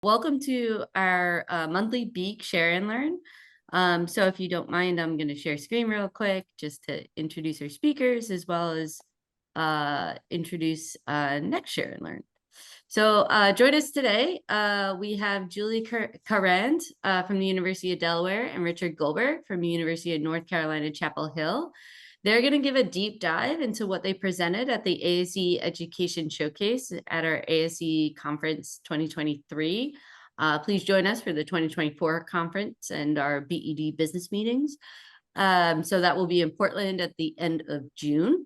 Welcome to our monthly Beak Share and Learn. So if you don't mind, I'm going to share screen real quick just to introduce our speakers as well as introduce next Share and Learn. So join us today. We have Julie Karand from the University of Delaware and Richard Goldberg from the University of North Carolina, Chapel Hill. They're going to give a deep dive into what they presented at the ASEE Education Showcase at our ASEE Conference 2023. Please join us for the 2024 conference and our BED business meetings. So that will be in Portland at the end of June.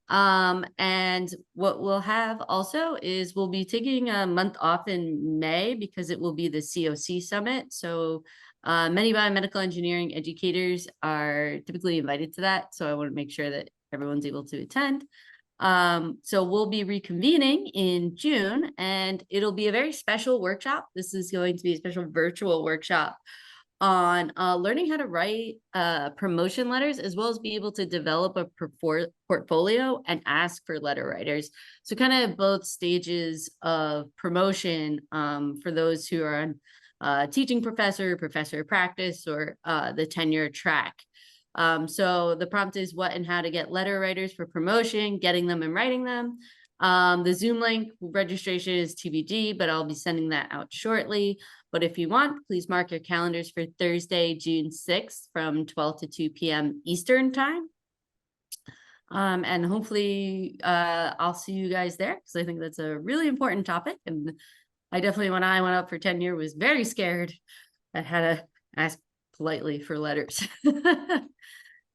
And what we'll have also is we'll be taking a month off in May because it will be the COC Summit. So many biomedical engineering educators are typically invited to that. So I want to make sure that everyone's able to attend. So we'll be reconvening in June and it'll be a very special workshop. This is going to be a special virtual workshop on learning how to write promotion letters, as well as be able to develop a portfolio and ask for letter writers. So kind of both stages of promotion for those who are on teaching professor of practice, or the tenure track. So the prompt is what and how to get letter writers for promotion, getting them and writing them. The Zoom link registration is TBD, but I'll be sending that out shortly. But if you want, please mark your calendars for Thursday, June 6th from 12 to 2 p.m. Eastern time. And hopefully I'll see you guys there because I think that's a really important topic. And I definitely, when I went up for tenure, was very scared. I had to ask politely for letters.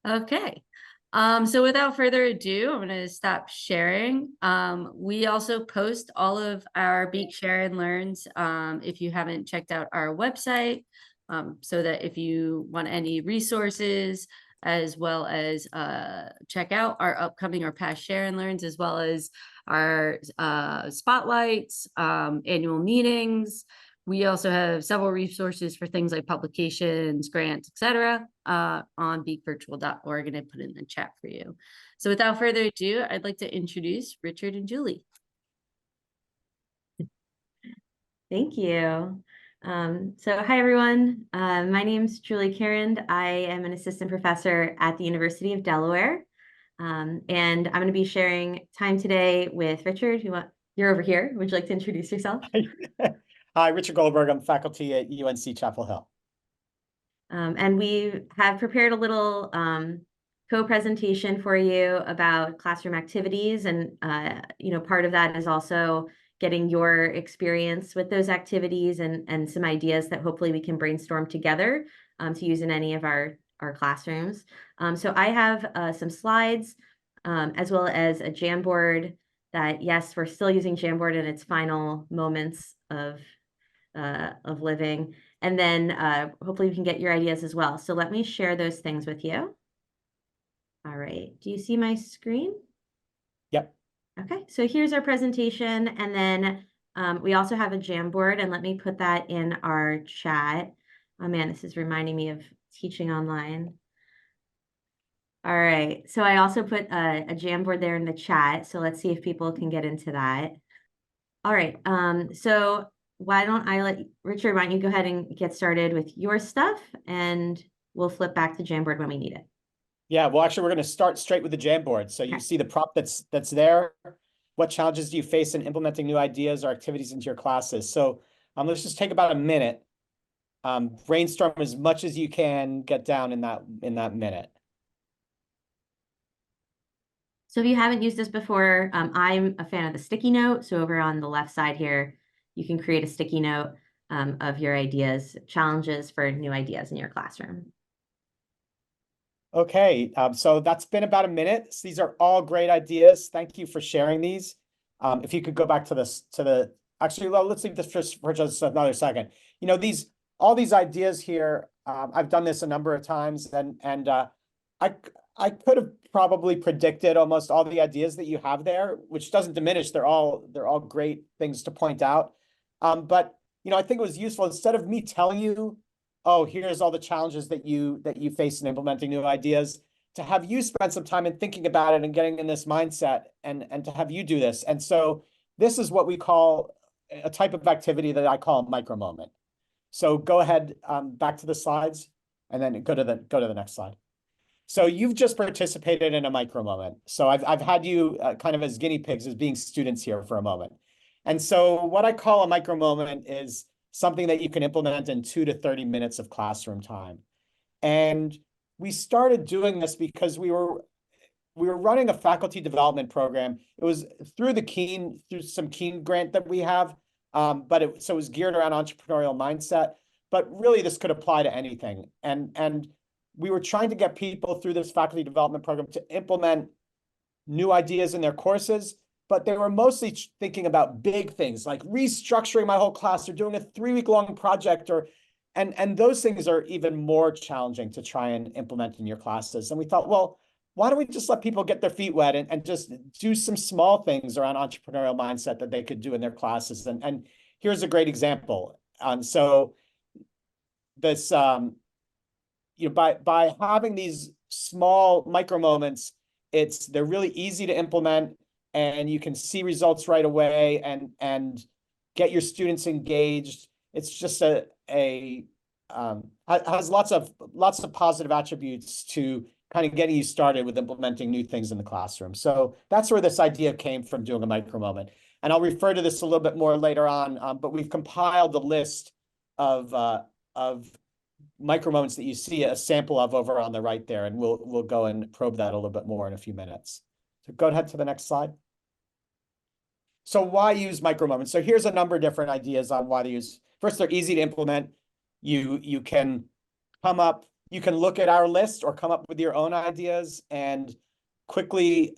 Okay. So without further ado, I'm going to stop sharing. We also post all of our Beak Share and Learns if you haven't checked out our website, so that if you want any resources, as well as check out our upcoming or past Share and Learns, as well as our spotlights, annual meetings. We also have several resources for things like publications, grants, etc. On beakvirtual.org, and I put it in the chat for you. So without further ado, I'd like to introduce Richard and Julie. Thank you. So hi, everyone. My name's Julie Karand. I am an assistant professor at the University of Delaware. And I'm going to be sharing time today with Richard. You're over here. Would you like to introduce yourself? Hi, Richard Goldberg. I'm faculty at UNC Chapel Hill. And we have prepared a little co-presentation for you about classroom activities. And, part of that is also getting your experience with those activities and some ideas that hopefully we can brainstorm together to use in any of our classrooms. So I have some slides as well as a Jamboard that, yes, we're still using Jamboard in its final moments of living. And then hopefully we can get your ideas as well. So let me share those things with you. All right. Do you see my screen? Yep. Okay. So here's our presentation. And then we also have a Jamboard, and let me put that in our chat. Oh man, this is reminding me of teaching online. All right. So I also put a Jamboard there in the chat. So let's see if people can get into that. All right. So why don't Richard, why don't you go ahead and get started with your stuff, and we'll flip back to Jamboard when we need it. Yeah, well, actually, we're going to start straight with the Jamboard. So you see the prompt that's there. What challenges do you face in implementing new ideas or activities into your classes? So let's just take about a minute. Brainstorm as much as you can get down in that minute. So if you haven't used this before, I'm a fan of the sticky note. So over on the left side here, you can create a sticky note of your ideas, challenges for new ideas in your classroom. Okay, so that's been about a minute. So these are all great ideas. Thank you for sharing these. If you could go back to actually, well, let's leave this for just another second. All these ideas here, I've done this a number of times, and I could have probably predicted almost all the ideas that you have there, which doesn't diminish. They're all great things to point out. But I think it was useful, instead of me telling you, oh, here's all the challenges that you face in implementing new ideas, to have you spend some time in thinking about it and getting in this mindset, and to have you do this. And so this is what we call a type of activity that I call a micro moment. So go ahead, back to the slides, and then go to the next slide. So you've just participated in a micro moment. So I've had you kind of as guinea pigs, as being students here for a moment. And so what I call a micro moment is something that you can implement in 2 to 30 minutes of classroom time. And we started doing this because we were running a faculty development program. It was through some Keen grant that we have, so it was geared around entrepreneurial mindset. But really, this could apply to anything. And we were trying to get people through this faculty development program to implement new ideas in their courses, but they were mostly thinking about big things like restructuring my whole class or doing a 3-week-long project, and those things are even more challenging to try and implement in your classes. And we thought, well, why don't we just let people get their feet wet and just do some small things around entrepreneurial mindset that they could do in their classes? And here's a great example. So this, by having these small micro moments, they're really easy to implement, and you can see results right away and get your students engaged. It's just has lots of positive attributes to kind of getting you started with implementing new things in the classroom. So that's where this idea came from, doing a micro moment. And I'll refer to this a little bit more later on, but we've compiled a list of micro moments that you see a sample of over on the right there, and we'll go and probe that a little bit more in a few minutes. So go ahead to the next slide. So why use micro moments? So here's a number of different ideas on why to use. First, they're easy to implement. You can look at our list or come up with your own ideas and quickly,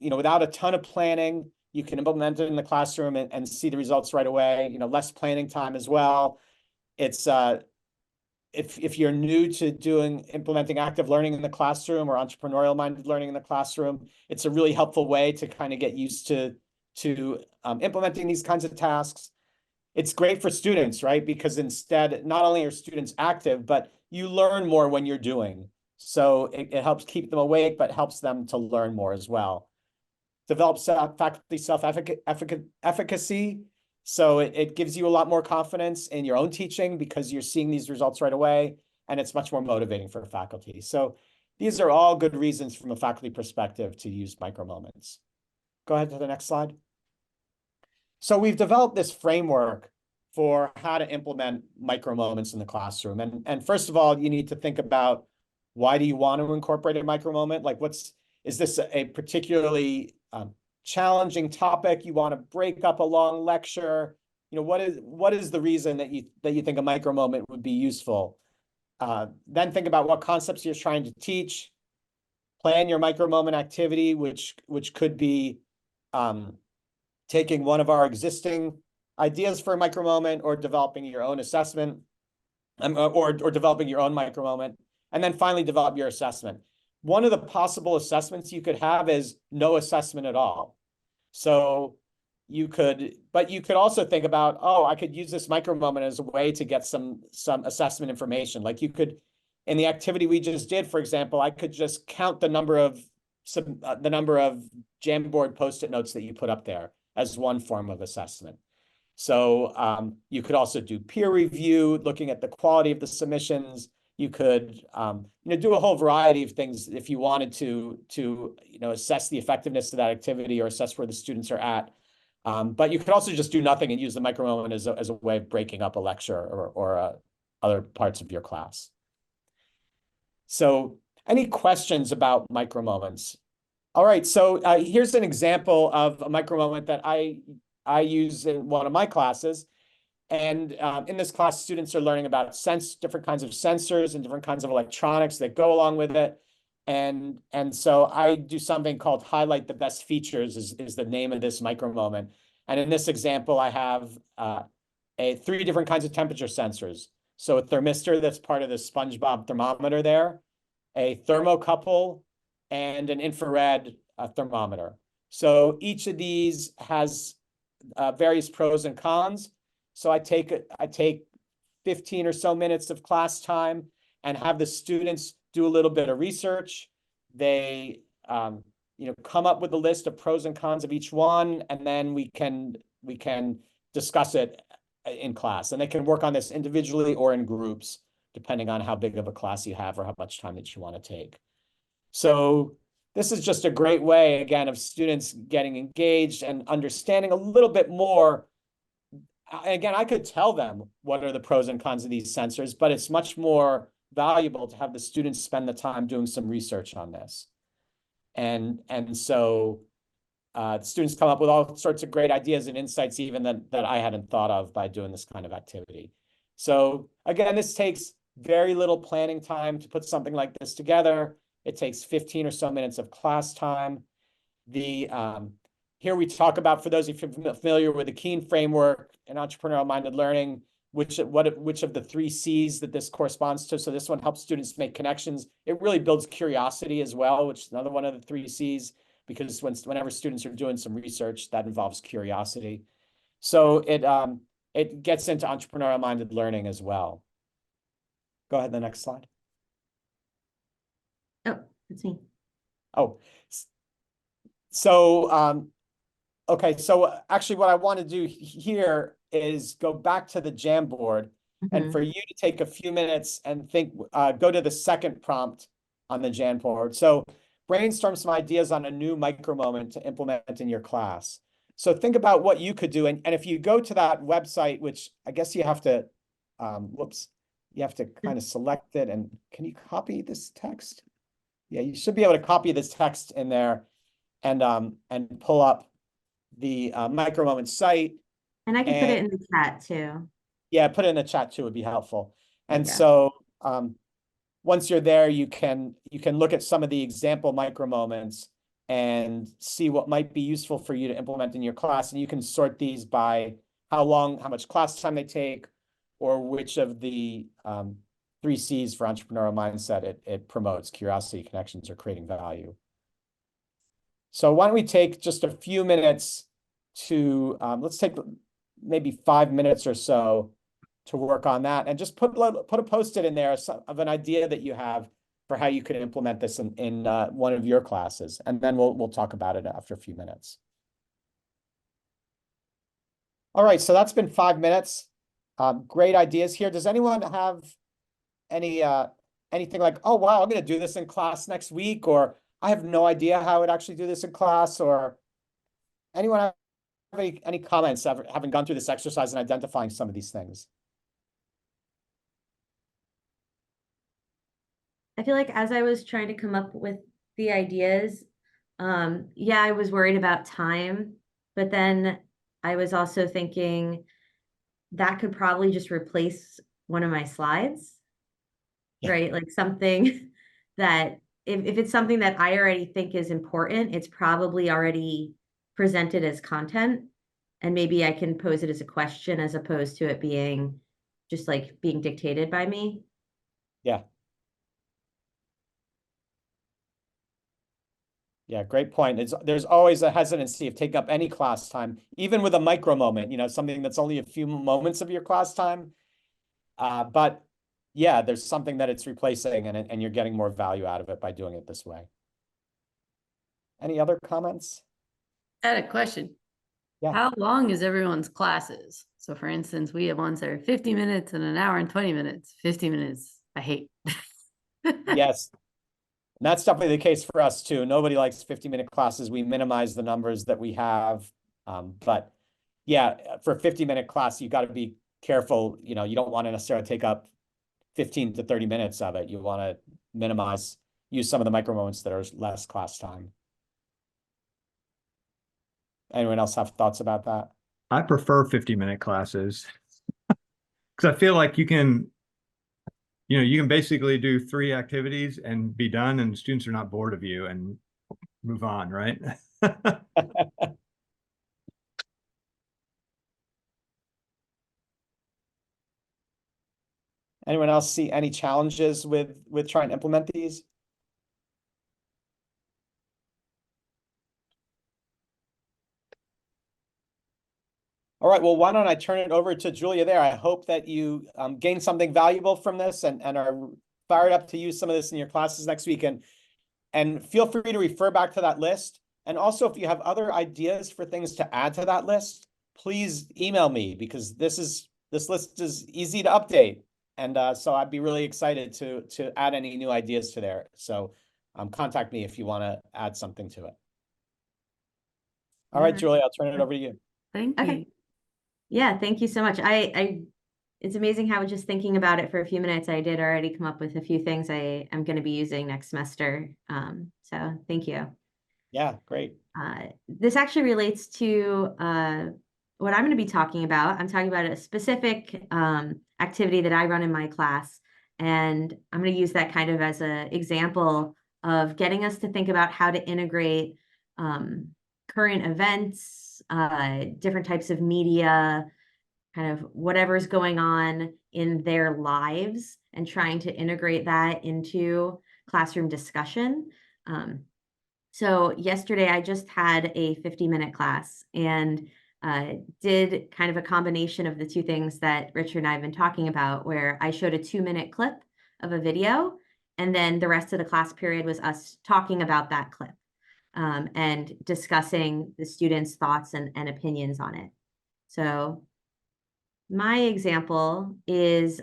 without a ton of planning, you can implement it in the classroom and see the results right away. Less planning time as well. It's if you're new to implementing active learning in the classroom or entrepreneurial minded learning in the classroom, it's a really helpful way to kind of get used to implementing these kinds of tasks. It's great for students, right? Because instead, not only are students active, but you learn more when you're doing. So it helps keep them awake, but helps them to learn more as well. Develops faculty self-efficacy. So it gives you a lot more confidence in your own teaching because you're seeing these results right away, and it's much more motivating for faculty. So these are all good reasons from a faculty perspective to use micro moments. Go ahead to the next slide. So we've developed this framework for how to implement micro moments in the classroom. And first of all, you need to think about, why do you want to incorporate a micro moment? Like, is this a particularly challenging topic? You want to break up a long lecture? What is the reason that you think a micro moment would be useful? Then think about what concepts you're trying to teach. Plan your micro moment activity, which could be taking one of our existing ideas for a micro moment, or developing your own assessment, or developing your own micro moment, and then finally develop your assessment. One of the possible assessments you could have is no assessment at all. So but you could also think about, I could use this micro moment as a way to get some assessment information. Like in the activity we just did, for example, I could just count the number of Jamboard Post-it notes that you put up there as one form of assessment. So you could also do peer review, looking at the quality of the submissions. You could do a whole variety of things if you wanted to assess the effectiveness of that activity or assess where the students are at. But you could also just do nothing and use the micro moment as a way of breaking up a lecture or other parts of your class. So any questions about micro moments? All right, so here's an example of a micro moment that I use in one of my classes. And in this class, students are learning about different kinds of sensors and different kinds of electronics that go along with it. And so I do something called highlight the best features is the name of this micro moment. And in this example, I have 3 different kinds of temperature sensors. So a thermistor that's part of the SpongeBob thermometer there, a thermocouple, and an infrared thermometer. So each of these has various pros and cons. So I take 15 or so minutes of class time and have the students do a little bit of research. They come up with a list of pros and cons of each one, and then we can discuss it in class. And they can work on this individually or in groups, depending on how big of a class you have or how much time that you want to take. So this is just a great way, again, of students getting engaged and understanding a little bit more. Again, I could tell them what are the pros and cons of these sensors, but it's much more valuable to have the students spend the time doing some research on this. And so students come up with all sorts of great ideas and insights even that I hadn't thought of by doing this kind of activity. So again, this takes very little planning time to put something like this together. It takes 15 or so minutes of class time. Here we talk about, for those of you familiar with the Keen framework and entrepreneurial-minded learning, which of the 3 C's that this corresponds to. So this one helps students make connections. It really builds curiosity as well, which is another one of the 3 C's, because whenever students are doing some research, that involves curiosity. So it gets into entrepreneurial-minded learning as well. Go ahead, the next slide. Oh, that's me. Oh, so okay, so actually what I want to do here is go back to the Jamboard and for you to take a few minutes and think, go to the second prompt on the Jamboard. So brainstorm some ideas on a new micro moment to implement in your class. So think about what you could do. And if you go to that website, which I guess you have to, you have to kind of select it. And can you copy this text? Yeah, you should be able to copy this text in there and pull up the micro moment site. And I can put it in the chat too. Yeah, put it in the chat too would be helpful. And Yeah. so once you're there, you can look at some of the example micro moments and see what might be useful for you to implement in your class. And you can sort these by how much class time they take, or which of the 3 C's for entrepreneurial mindset it promotes: curiosity, connections, or creating value. So why don't we take just a few minutes to, let's take maybe 5 minutes or so to work on that, and just put a Post-it in there of an idea that you have for how you could implement this in one of your classes. And then we'll talk about it after a few minutes. All right, so that's been 5 minutes. Great ideas here. Does anyone have anything like, oh, wow, I'm going to do this in class next week, or I have no idea how I would actually do this in class, or anyone have any comments having gone through this exercise and identifying some of these things? I feel like as I was trying to come up with the ideas, yeah, I was worried about time, but then I was also thinking that could probably just replace one of my slides, right? Like something that if it's something that I already think is important, it's probably already presented as content, and maybe I can pose it as a question as opposed to it being just like being dictated by me. Yeah. Yeah, great point. There's always a hesitancy of taking up any class time, even with a micro moment, something that's only a few moments of your class time. But yeah, there's something that it's replacing, and you're getting more value out of it by doing it this way. Any other comments? I had a question. Yeah. How long is everyone's classes? So for instance, we have ones that are 50 minutes and an hour and 20 minutes. 50 minutes, I hate. Yes. And that's definitely the case for us too. Nobody likes 50-minute classes. We minimize the numbers that we have. But yeah, for a 50-minute class, you got to be careful. You don't want to necessarily take up 15 to 30 minutes of it. You want to use some of the micro moments that are less class time. Anyone else have thoughts about that? I prefer 50-minute classes because I feel like you can basically do 3 activities and be done, and students are not bored of you and move on, right? Anyone else see any challenges with trying to implement these? All right, well, why don't I turn it over to Julia there? I hope that you gained something valuable from this and are fired up to use some of this in your classes next week. And feel free to refer back to that list. And also, if you have other ideas for things to add to that list, please email me, because this list is easy to update. And so I'd be really excited to add any new ideas to there. So contact me if you want to add something to it. All right, Yeah. Julie, I'll turn it over to you. Thank Okay. you. Yeah, thank you so much. It's amazing how just thinking about it for a few minutes, I did already come up with a few things I am going to be using next semester. So thank you. Yeah, great. This actually relates to what I'm going to be talking about. I'm talking about a specific activity that I run in my class, and I'm going to use that kind of as an example of getting us to think about how to integrate current events, different types of media, kind of whatever's going on in their lives, and trying to integrate that into classroom discussion. So yesterday I just had a 50-minute class and did kind of a combination of the two things that Richard and I have been talking about, where I showed a 2-minute clip of a video, and then the rest of the class period was us talking about that clip and discussing the students' thoughts and opinions on it. So my example is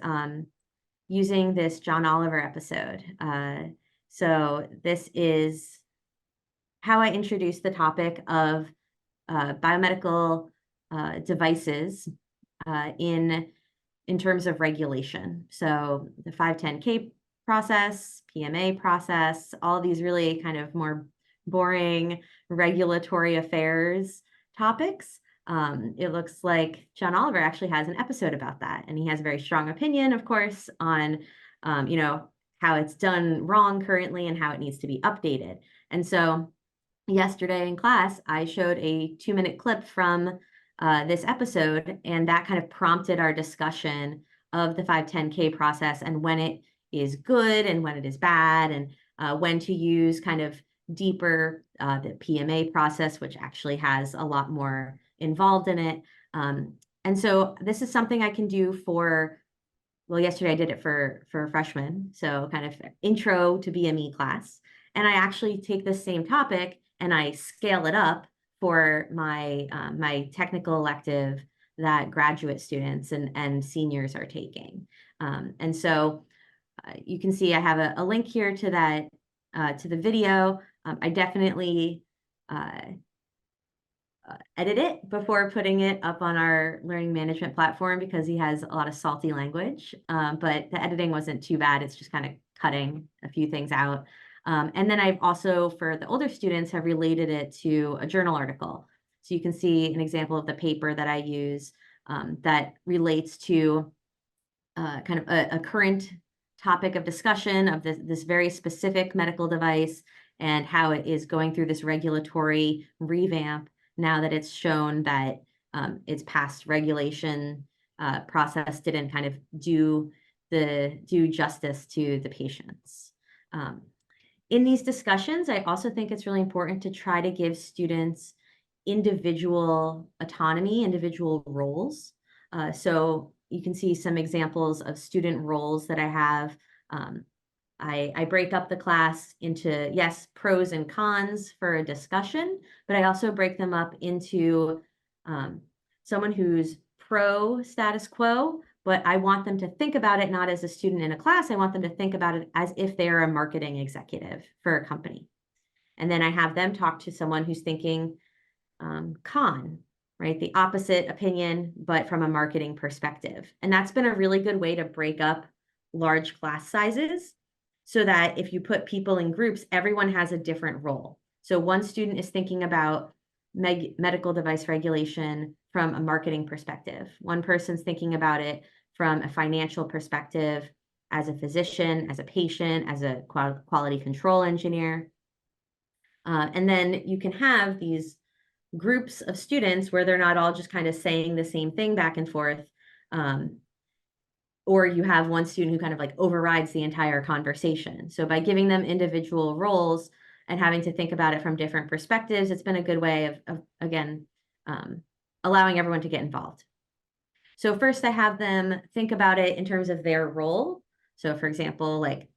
using this John Oliver episode. So this is how I introduced the topic of biomedical devices in terms of regulation. So the 510(k) process, PMA process, all these really kind of more boring regulatory affairs topics. It looks like John Oliver actually has an episode about that, and he has a very strong opinion, of course, on how it's done wrong currently and how it needs to be updated. And so yesterday in class, I showed a 2-minute clip from this episode, and that kind of prompted our discussion of the 510(k) process and when it is good and when it is bad, and when to use kind of deeper the PMA process, which actually has a lot more involved in it. And so this is something I can do for, well, yesterday I did it for freshmen, so kind of intro to BME class. And I actually take this same topic and I scale it up for my my technical elective that graduate students and seniors are taking. And so you can see I have a link here to that to the video. I definitely edit it before putting it up on our learning management platform because he has a lot of salty language, but the editing wasn't too bad. It's just kind of cutting a few things out. And then I've also, for the older students, have related it to a journal article. So you can see an example of the paper that I use that relates to kind of a current topic of discussion of this very specific medical device and how it is going through this regulatory revamp now that it's shown that its past regulation process didn't kind of do justice to the patients. In these discussions, I also think it's really important to try to give students individual autonomy, individual roles. So you can see some examples of student roles that I have. I break up the class into, yes, pros and cons for a discussion, but I also break them up into someone who's pro status quo, but I want them to think about it not as a student in a class. I want them to think about it as if they're a marketing executive for a company. And then I have them talk to someone who's thinking con, right? The opposite opinion, but from a marketing perspective. And that's been a really good way to break up large class sizes so that if you put people in groups, everyone has a different role. So one student is thinking about medical device regulation from a marketing perspective. One person's thinking about it from a financial perspective, as a physician, as a patient, as a quality control engineer. And then you can have these groups of students where they're not all just kind of saying the same thing back and forth. Or you have one student who kind of like overrides the entire conversation. So by giving them individual roles and having to think about it from different perspectives, it's been a good way of again, allowing everyone to get involved. So first I have them think about it in terms of their role. So for example, like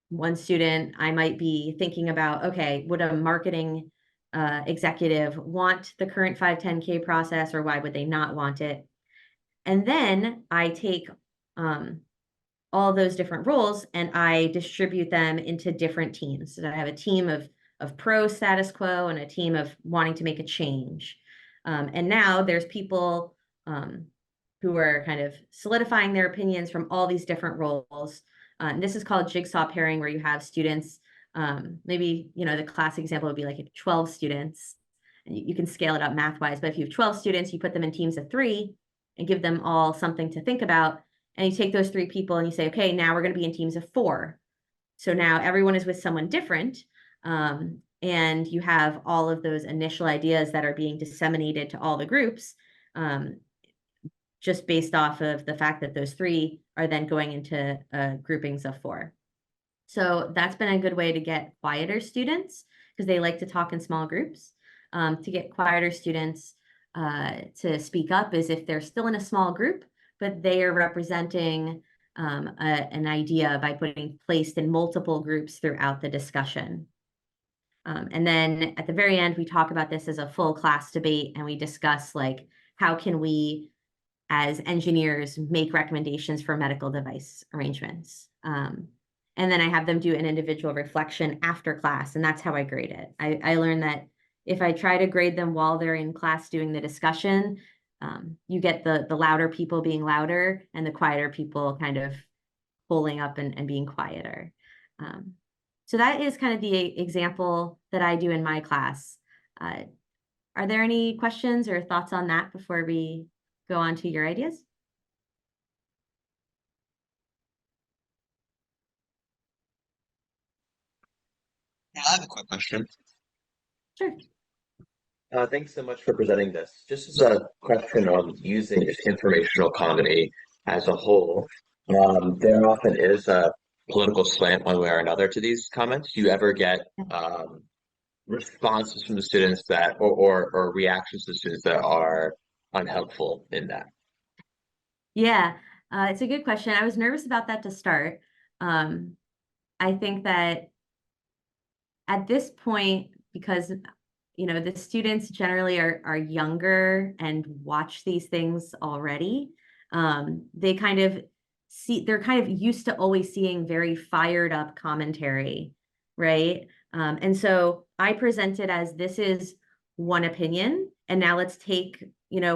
one student, I might be thinking about, okay, would a marketing executive want the current 510K process, or why would they not want it? And then I take all those different roles and I distribute them into different teams. So I have a team of pro status quo and a team of wanting to make a change. And now there's people who are kind of solidifying their opinions from all these different roles. And this is called jigsaw pairing, where you have students, maybe, the class example would be like 12 students. And you can scale it up math-wise, but if you have 12 students, you put them in teams of 3 and give them all something to think about. And you take those 3 people and you say, okay, now we're going to be in teams of 4. So now everyone is with someone different. And you have all of those initial ideas that are being disseminated to all the groups, just based off of the fact that those 3 are then going into groupings of 4. So that's been a good way to get quieter students, because they like to talk in small groups. To get quieter students to speak up is if they're still in a small group, but they are representing an idea by putting placed in multiple groups throughout the discussion. And then at the very end, we talk about this as a full class debate, and we discuss like, how can we as engineers make recommendations for medical device arrangements. And then I have them do an individual reflection after class, and that's how I grade it. I learned that if I try to grade them while they're in class doing the discussion, you get the louder people being louder and the quieter people kind of pulling up and being quieter. So that is kind of the example that I do in my class. Are there any questions or thoughts on that before we go on to your ideas? Yeah, I have a quick question. Sure. Thanks so much for presenting this. Just as a question on using informational comedy as a whole, there often is a political slant one way or another to these comments. Do you ever get responses from the students that, or reactions to the students that are unhelpful in that? Yeah, it's a good question. I was nervous about that to start. I think that at this point, because the students generally are younger and watch these things already, they're kind of used to always seeing very fired up commentary, right? And so I present it as, this is one opinion, and now let's take,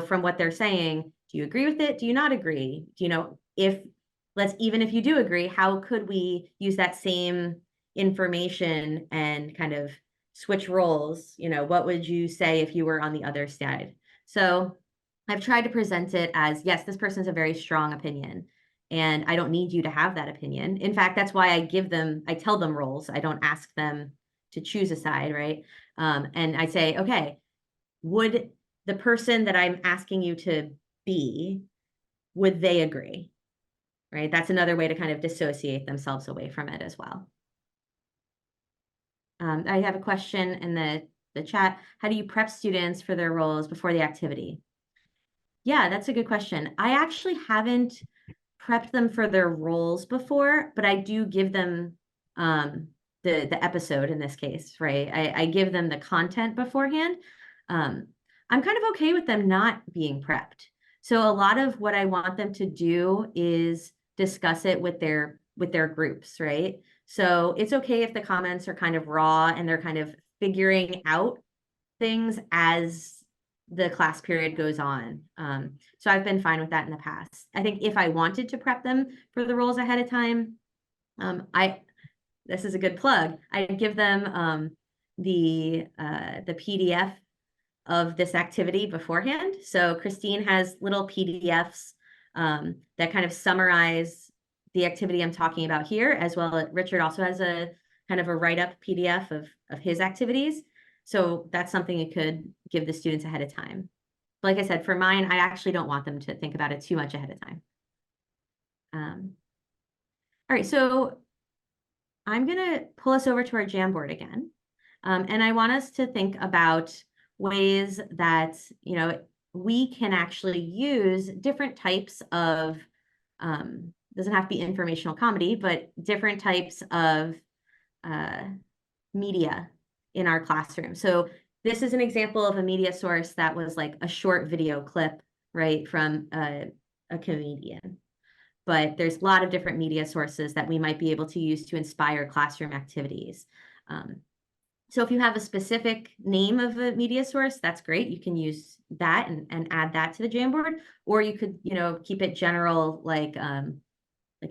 from what they're saying, do you agree with it? Do you not agree? Even if you do agree, how could we use that same information and kind of switch roles? What would you say if you were on the other side? So I've tried to present it as, yes, this person's a very strong opinion, and I don't need you to have that opinion. In fact, that's why I tell them roles. I don't ask them to choose a side, right? And I say, okay, would the person that I'm asking you to be, would they agree? Right? That's another way to kind of dissociate themselves away from it as well. I have a question in the chat. How do you prep students for their roles before the activity? Yeah, that's a good question. I actually haven't prepped them for their roles before, but I do give them the episode in this case, right? I give them the content beforehand. I'm kind of okay with them not being prepped. So a lot of what I want them to do is discuss it with their groups, right? So it's okay if the comments are kind of raw and they're kind of figuring out things as the class period goes on. So I've been fine with that in the past. I think if I wanted to prep them for the roles ahead of time, this is a good plug. I'd give them the PDF of this activity beforehand. So Christine has little PDFs that kind of summarize the activity I'm talking about here, as well as Richard also has a kind of a write-up PDF of his activities. So that's something you could give the students ahead of time. Like I said, for mine, I actually don't want them to think about it too much ahead of time. All right, so I'm gonna pull us over to our Jamboard again. And I want us to think about ways that, we can actually use different types of, doesn't have to be informational comedy, but different types of media in our classroom. So this is an example of a media source that was like a short video clip, right, from a comedian. But there's a lot of different media sources that we might be able to use to inspire classroom activities. So if you have a specific name of a media source, that's great. You can use that and add that to the Jamboard, or you could, keep it general, like a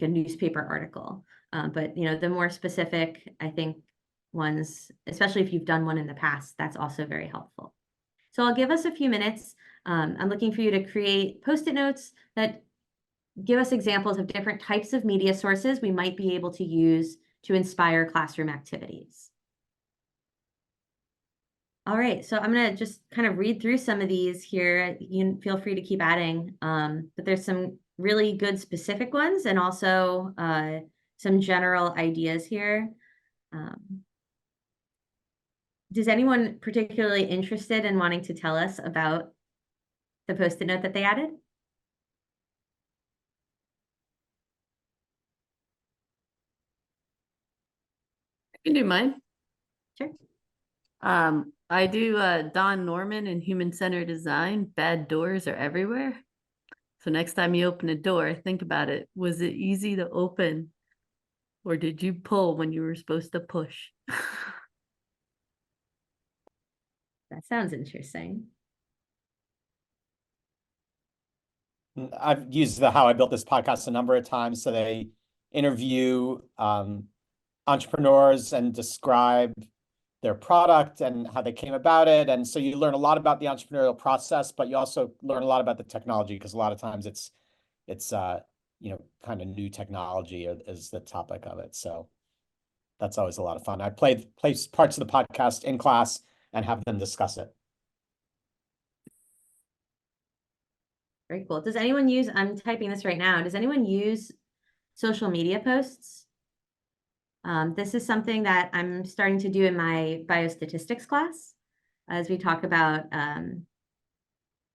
newspaper article. But, the more specific, I think, ones, especially if you've done one in the past, that's also very helpful. So I'll give us a few minutes. I'm looking for you to create Post-it notes that give us examples of different types of media sources we might be able to use to inspire classroom activities. All right, so I'm going to just kind of read through some of these here. You can feel free to keep adding, but there's some really good specific ones and also some general ideas here. Is anyone particularly interested in wanting to tell us about the Post-it note that they added? I can do mine. Sure. I do Don Norman in human-centered design. Bad doors are everywhere. So next time you open a door, think about it. Was it easy to open, or did you pull when you were supposed to push? That sounds interesting. I've used the How I Built This podcast a number of times. So they interview entrepreneurs and describe their product and how they came about it. And so you learn a lot about the entrepreneurial process, but you also learn a lot about the technology, because a lot of times it's kind of new technology is the topic of it. So that's always a lot of fun. I play parts of the podcast in class and have them discuss it. Very cool. Does anyone use, I'm typing this right now, does anyone use social media posts? This is something that I'm starting to do in my biostatistics class, as we talk about kind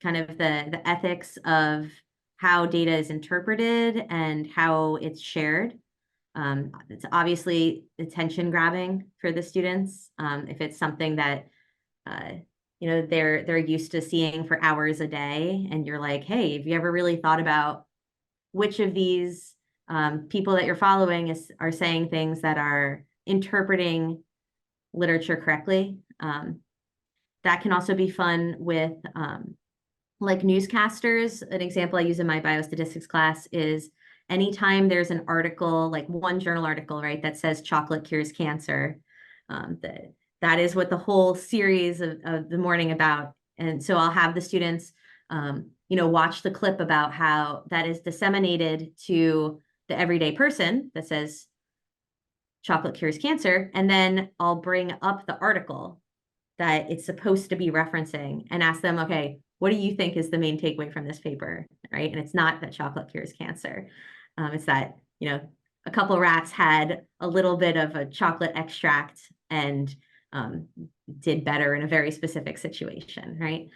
of the ethics of how data is interpreted and how it's shared. It's obviously attention grabbing for the students. If it's something that they're used to seeing for hours a day, and you're like, hey, have you ever really thought about which of these people that you're following are saying things that are interpreting literature correctly? That can also be fun with like newscasters. An example I use in my biostatistics class is anytime there's an article, like one journal article, right, that says chocolate cures cancer, that is what the whole series of the morning about. And so I'll have the students, watch the clip about how that is disseminated to the everyday person that says chocolate cures cancer. And then I'll bring up the article that it's supposed to be referencing and ask them, okay, what do you think is the main takeaway from this paper, right? And it's not that chocolate cures cancer. It's that, a couple rats had a little bit of a chocolate extract and did better in a very specific situation, right?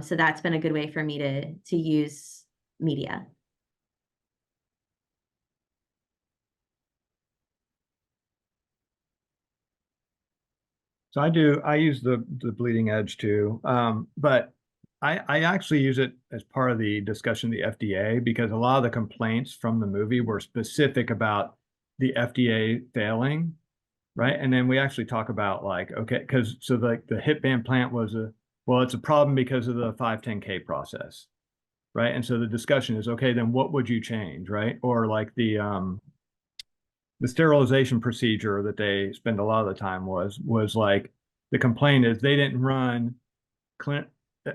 So that's been a good way for me to use media. So I use the bleeding edge too. But I actually use it as part of the discussion of the FDA, because a lot of the complaints from the movie were specific about the FDA failing, right? And then we actually talk about like, okay, so the hip band plant was it's a problem because of the 510(k) process, right? And so the discussion is, okay, then what would you change, right? Or like the sterilization procedure that they spend a lot of the time was like, the complaint is they didn't run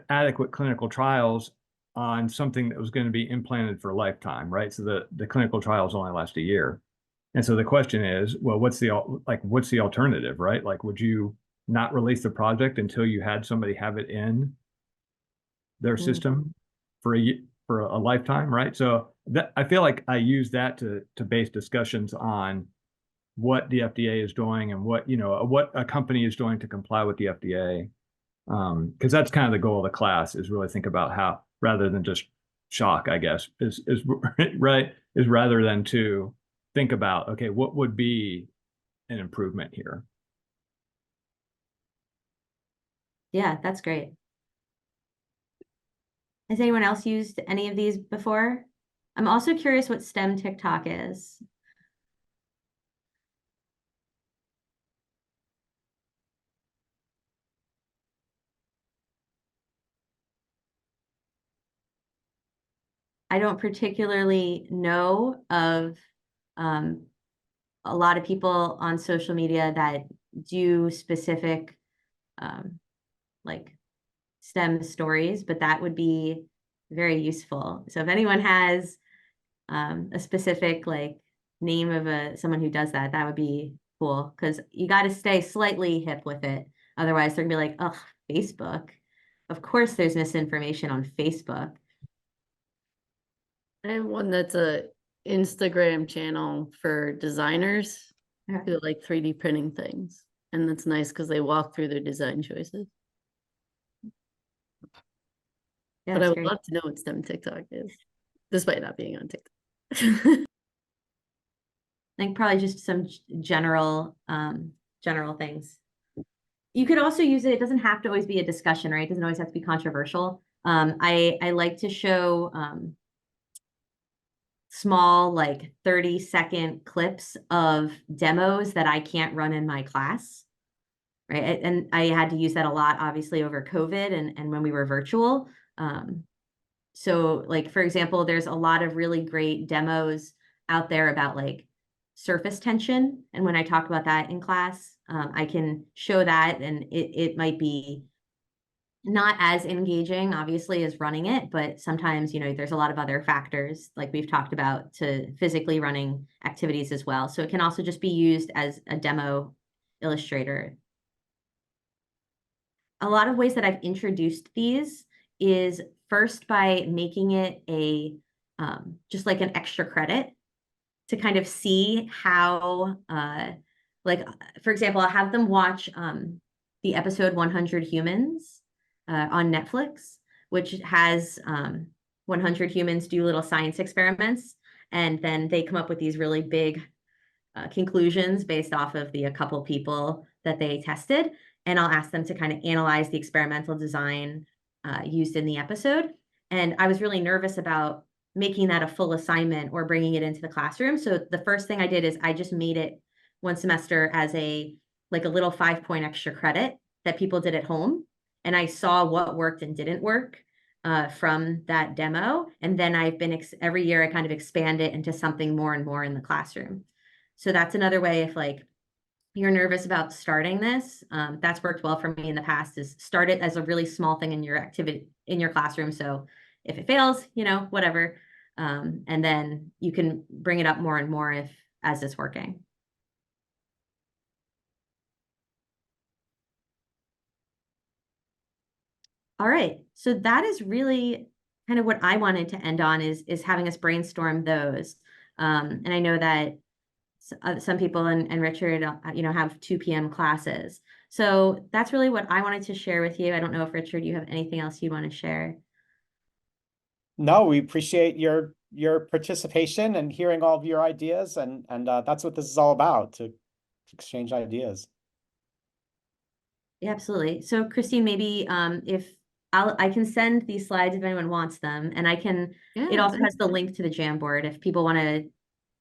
adequate clinical trials on something that was going to be implanted for a lifetime, right? So the clinical trials only last a year. And so the question is, well, what's the alternative, right? Like, would you not release the project until you had somebody have it in their system for a lifetime, right? So that, I feel like I use that to base discussions on what the FDA is doing and what a company is doing to comply with the FDA. Because that's kind of the goal of the class, is really think about how, rather than just shock, I guess, is right, is rather than to think about, okay, what would be an improvement here? Yeah, that's great. Has anyone else used any of these before? I'm also curious what STEM TikTok is. I don't particularly know of a lot of people on social media that do specific like STEM stories, but that would be very useful. So if anyone has a specific like name of someone who does that, that would be cool, because you got to stay slightly hip with it. Otherwise, they're gonna be like, oh, Facebook. Of course, there's misinformation on Facebook. I have one that's a Instagram channel for designers Okay. who like 3D printing things. And that's nice because they walk through their design choices. Yeah, But I that's would great. love to know what STEM TikTok is, despite not being on TikTok. I think probably just some general things. You could also use it. It doesn't have to always be a discussion, right? It doesn't always have to be controversial. I like to show small, like 30-second clips of demos that I can't run in my class, right? And I had to use that a lot, obviously, over COVID and when we were virtual. So like, for example, there's a lot of really great demos out there about like surface tension. And when I talk about that in class, I can show that, and it might be not as engaging, obviously, as running it, but sometimes, there's a lot of other factors, like we've talked about, to physically running activities as well. So it can also just be used as a demo illustrator. A lot of ways that I've introduced these is first by making it just like an extra credit to kind of see how, like, for example, I'll have them watch the episode 100 Humans on Netflix, which has 100 humans do little science experiments, and then they come up with these really big conclusions based off of a couple people that they tested. And I'll ask them to kind of analyze the experimental design used in the episode. And I was really nervous about making that a full assignment or bringing it into the classroom. So the first thing I did is I just made it one semester as a little 5-point extra credit that people did at home. And I saw what worked and didn't work from that demo. And then I've been, every year I kind of expand it into something more and more in the classroom. So that's another way, if like you're nervous about starting this, that's worked well for me in the past, is start it as a really small thing in your activity in your classroom. So if it fails, whatever. And then you can bring it up more and more as it's working. All right, so that is really kind of what I wanted to end on, is having us brainstorm those. And I know that some people and Richard, have 2 p.m. classes. So that's really what I wanted to share with you. I don't know if, Richard, you have anything else you want to share. No, we appreciate your participation and hearing all of your ideas, and that's what this is all about, to exchange ideas. Yeah, absolutely. So Christine, maybe if I can send these slides if anyone wants them, and I can, it also has the link to the Jamboard if people want to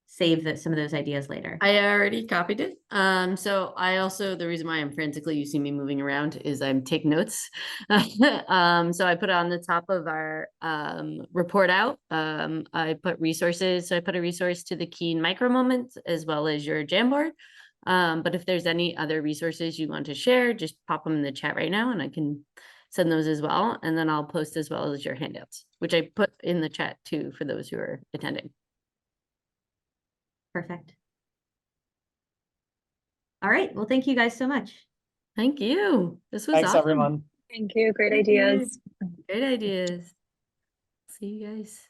save some of those ideas later. I already copied it. So I also, the reason why I'm frantically, you see me moving around, is I'm taking notes. So I put it on the top of our report out. I put resources. So I put a resource to the key micro moments as well as your Jamboard. But if there's any other resources you want to share, just pop them in the chat right now and I can send those as well. And then I'll post as well as your handouts, which I put in the chat too for those who are attending. Perfect. All right. Well, thank you guys so much. Thank you. This was Thanks, awesome. everyone. Thank you. Great Thank you. ideas. Great ideas. See you guys.